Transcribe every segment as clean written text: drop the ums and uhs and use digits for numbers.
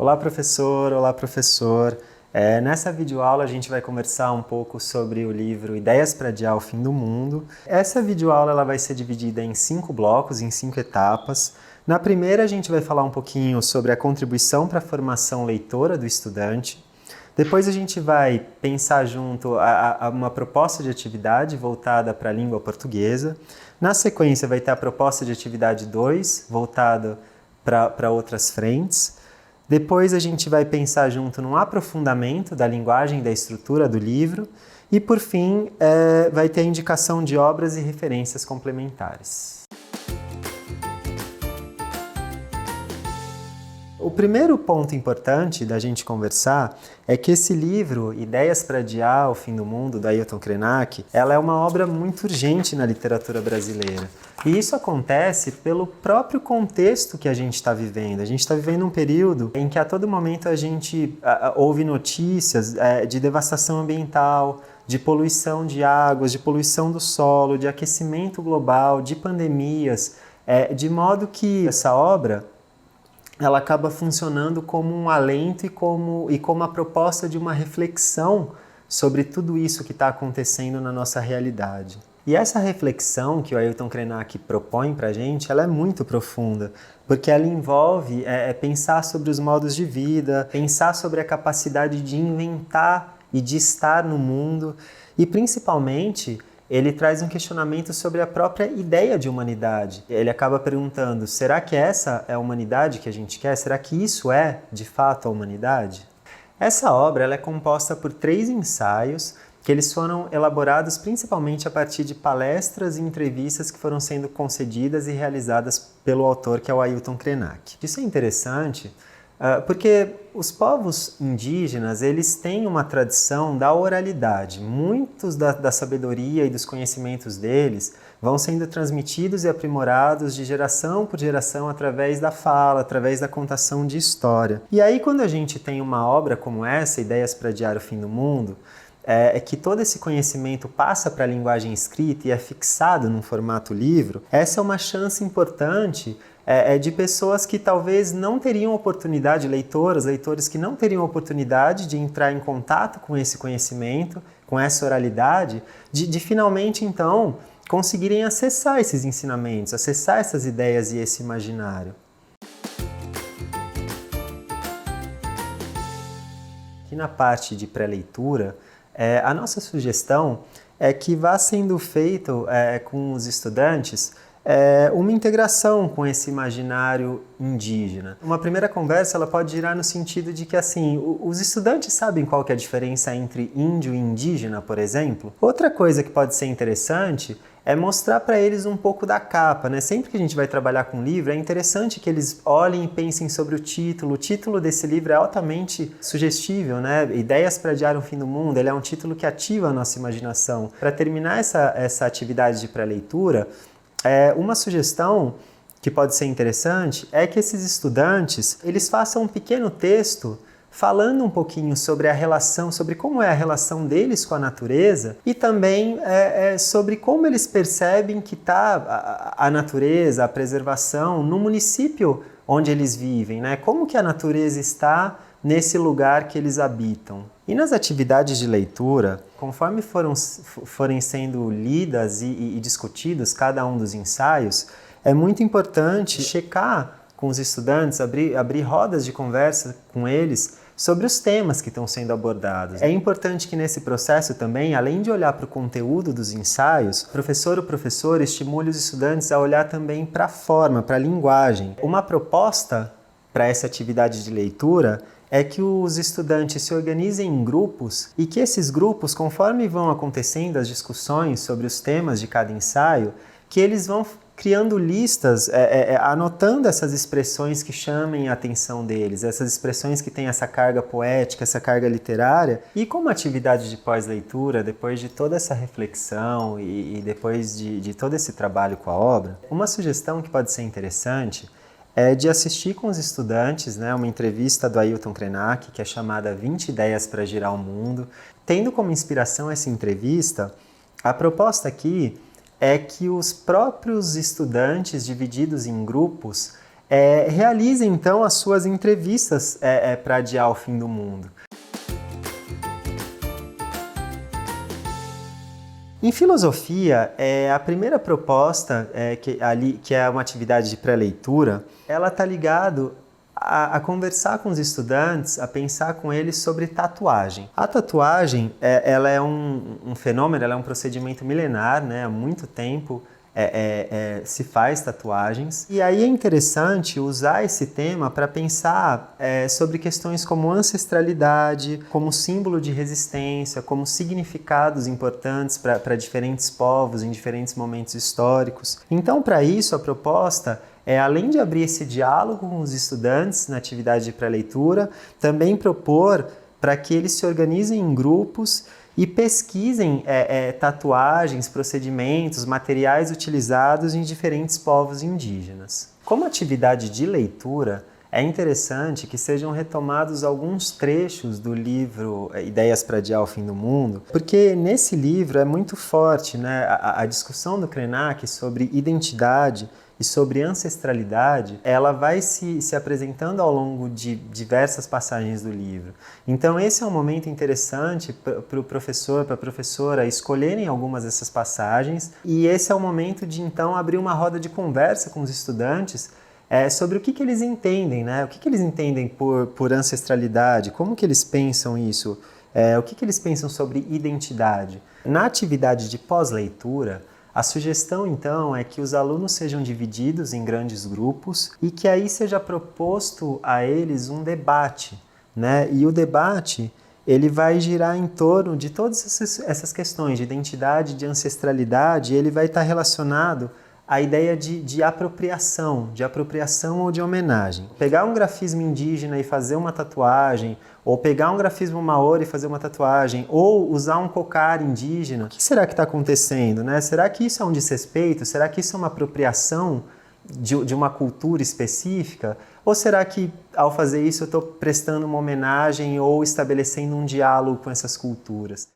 Olá, professor! Olá, professor! Nessa videoaula a gente vai conversar um pouco sobre o livro Ideias para Adiar o Fim do Mundo. Essa videoaula ela vai ser dividida em 5 blocos, em 5 etapas. Na primeira a gente vai falar um pouquinho sobre a contribuição para a formação leitora do estudante. Depois a gente vai pensar junto a uma proposta de atividade voltada para a língua portuguesa. Na sequência vai ter a proposta de atividade 2, voltada para outras frentes. Depois a gente vai pensar junto num aprofundamento da linguagem e da estrutura do livro. E por fim, vai ter a indicação de obras e referências complementares. O primeiro ponto importante da gente conversar é que esse livro, Ideias para Adiar o Fim do Mundo, do Ailton Krenak, ela é uma obra muito urgente na literatura brasileira. E isso acontece pelo próprio contexto que a gente está vivendo. A gente está vivendo um período em que a todo momento a gente ouve notícias de devastação ambiental, de poluição de águas, de poluição do solo, de aquecimento global, de pandemias, de modo que essa obra ela acaba funcionando como um alento e como a proposta de uma reflexão sobre tudo isso que está acontecendo na nossa realidade. E essa reflexão que o Ailton Krenak propõe para a gente, ela é muito profunda, porque ela envolve pensar sobre os modos de vida, pensar sobre a capacidade de inventar e de estar no mundo, e principalmente ele traz um questionamento sobre a própria ideia de humanidade. Ele acaba perguntando, será que essa é a humanidade que a gente quer? Será que isso é, de fato, a humanidade? Essa obra ela é composta por 3 ensaios, que eles foram elaborados principalmente a partir de palestras e entrevistas que foram sendo concedidas e realizadas pelo autor, que é o Ailton Krenak. Isso é interessante porque os povos indígenas, eles têm uma tradição da oralidade. Muitos da sabedoria e dos conhecimentos deles vão sendo transmitidos e aprimorados de geração por geração através da fala, através da contação de história. E aí, quando a gente tem uma obra como essa, Ideias para Adiar o Fim do Mundo, que todo esse conhecimento passa para a linguagem escrita e é fixado num formato livro, essa é uma chance importante de pessoas que talvez não teriam oportunidade, leitores que não teriam oportunidade de entrar em contato com esse conhecimento, com essa oralidade, de finalmente então conseguirem acessar esses ensinamentos, acessar essas ideias e esse imaginário. Aqui na parte de pré-leitura, a nossa sugestão é que vá sendo feito com os estudantes uma integração com esse imaginário indígena. Uma primeira conversa ela pode girar no sentido de que assim, os estudantes sabem qual que é a diferença entre índio e indígena, por exemplo? Outra coisa que pode ser interessante é mostrar para eles um pouco da capa, né? Sempre que a gente vai trabalhar com livro, é interessante que eles olhem e pensem sobre o título. O título desse livro é altamente sugestível, né? Ideias para Adiar o Fim do Mundo, ele é um título que ativa a nossa imaginação. Para terminar essa atividade de pré-leitura, uma sugestão que pode ser interessante é que esses estudantes, eles façam um pequeno texto falando um pouquinho sobre a relação, sobre como é a relação deles com a natureza e também sobre como eles percebem que está a natureza, a preservação no município onde eles vivem, né? Como que a natureza está nesse lugar que eles habitam. E nas atividades de leitura, conforme forem sendo lidas e discutidos cada um dos ensaios, é muito importante checar com os estudantes, abrir rodas de conversa com eles sobre os temas que estão sendo abordados. É importante que nesse processo também, além de olhar para o conteúdo dos ensaios, o professor estimule os estudantes a olhar também para a forma, para a linguagem. Uma proposta para essa atividade de leitura é que os estudantes se organizem em grupos e que esses grupos, conforme vão acontecendo as discussões sobre os temas de cada ensaio, que eles vão criando listas, anotando essas expressões que chamem a atenção deles, essas expressões que têm essa carga poética, essa carga literária. E como atividade de pós-leitura, depois de toda essa reflexão e depois de todo esse trabalho com a obra, uma sugestão que pode ser interessante é de assistir com os estudantes, né, uma entrevista do Ailton Krenak, que é chamada 20 Ideias para Girar o Mundo. Tendo como inspiração essa entrevista, a proposta aqui é que os próprios estudantes, divididos em grupos, realize então as suas entrevistas para adiar o fim do mundo. Em filosofia, a primeira proposta, que é uma atividade de pré-leitura, ela está ligada a conversar com os estudantes, a pensar com eles sobre tatuagem. A tatuagem, ela é um fenômeno, ela é um procedimento milenar, né? Há muito tempo se faz tatuagens. E aí é interessante usar esse tema para pensar sobre questões como ancestralidade, como símbolo de resistência, como significados importantes para diferentes povos em diferentes momentos históricos. Então, para isso, a proposta além de abrir esse diálogo com os estudantes na atividade de pré-leitura, também propor para que eles se organizem em grupos e pesquisem tatuagens, procedimentos, materiais utilizados em diferentes povos indígenas. Como atividade de leitura, é interessante que sejam retomados alguns trechos do livro Ideias para Adiar o Fim do Mundo, porque nesse livro é muito forte, né, a discussão do Krenak sobre identidade e sobre ancestralidade, ela vai se apresentando ao longo de diversas passagens do livro. Então esse é um momento interessante para o professor, para a professora escolherem algumas dessas passagens, e esse é o momento de então abrir uma roda de conversa com os estudantes sobre o que eles entendem, né? O que eles entendem por ancestralidade, como que eles pensam isso, o que eles pensam sobre identidade. Na atividade de pós-leitura, a sugestão, então, é que os alunos sejam divididos em grandes grupos e que aí seja proposto a eles um debate, né? E o debate, ele vai girar em torno de todas essas questões de identidade, de ancestralidade, e ele vai estar relacionado à ideia de apropriação ou de homenagem. Pegar um grafismo indígena e fazer uma tatuagem, ou pegar um grafismo maori e fazer uma tatuagem, ou usar um cocar indígena. O que será que está acontecendo, né? Será que isso é um desrespeito? Será que isso é uma apropriação de uma cultura específica? Ou será que, ao fazer isso, eu estou prestando uma homenagem ou estabelecendo um diálogo com essas culturas?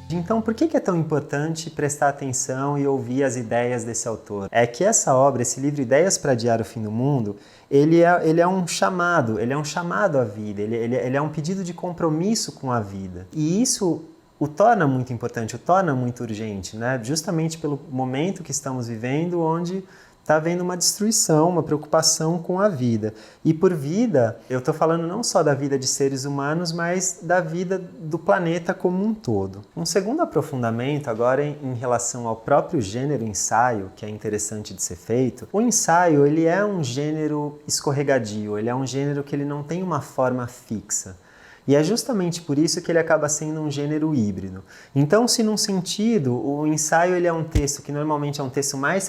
Então, por que é tão importante prestar atenção e ouvir as ideias desse autor? É que essa obra, esse livro Ideias para Adiar o Fim do Mundo, ele é um chamado à vida, ele é um pedido de compromisso com a vida. E isso o torna muito importante, o torna muito urgente, né? Justamente pelo momento que estamos vivendo, onde está havendo uma destruição, uma preocupação com a vida. E por vida, eu estou falando não só da vida de seres humanos, mas da vida do planeta como um todo. Um segundo aprofundamento agora em relação ao próprio gênero ensaio, que é interessante de ser feito. O ensaio, ele é um gênero escorregadio, ele é um gênero que ele não tem uma forma fixa. E é justamente por isso que ele acaba sendo um gênero híbrido. Então, se num sentido, o ensaio ele é um texto que normalmente é um texto mais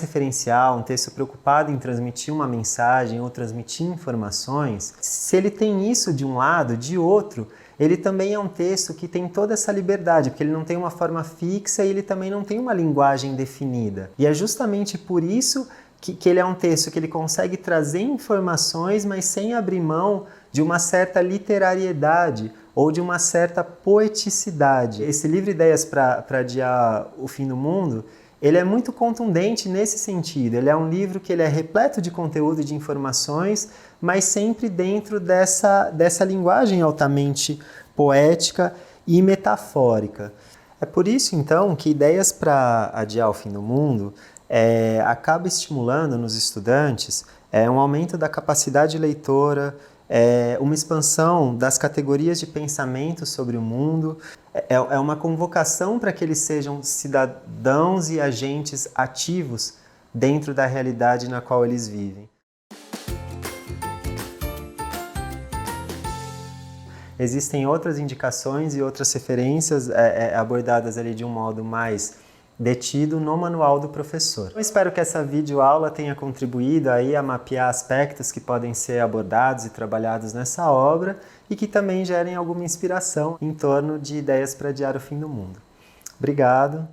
referencial, um texto preocupado em transmitir uma mensagem ou transmitir informações, se ele tem isso de um lado, de outro, ele também é um texto que tem toda essa liberdade, porque ele não tem uma forma fixa e ele também não tem uma linguagem definida. E é justamente por isso que ele é um texto que ele consegue trazer informações, mas sem abrir mão de uma certa literariedade ou de uma certa poeticidade. Esse livro Ideias para Adiar o Fim do Mundo, ele é muito contundente nesse sentido. Ele é um livro que ele é repleto de conteúdo e de informações, mas sempre dentro dessa linguagem altamente poética e metafórica. É por isso, então, que Ideias para Adiar o Fim do Mundo acaba estimulando nos estudantes um aumento da capacidade leitora, uma expansão das categorias de pensamento sobre o mundo, é uma convocação para que eles sejam cidadãos e agentes ativos dentro da realidade na qual eles vivem. Existem outras indicações e outras referências abordadas ali de um modo mais detido no manual do professor. Eu espero que essa videoaula tenha contribuído aí a mapear aspectos que podem ser abordados e trabalhados nessa obra e que também gerem alguma inspiração em torno de ideias para adiar o fim do mundo. Obrigado.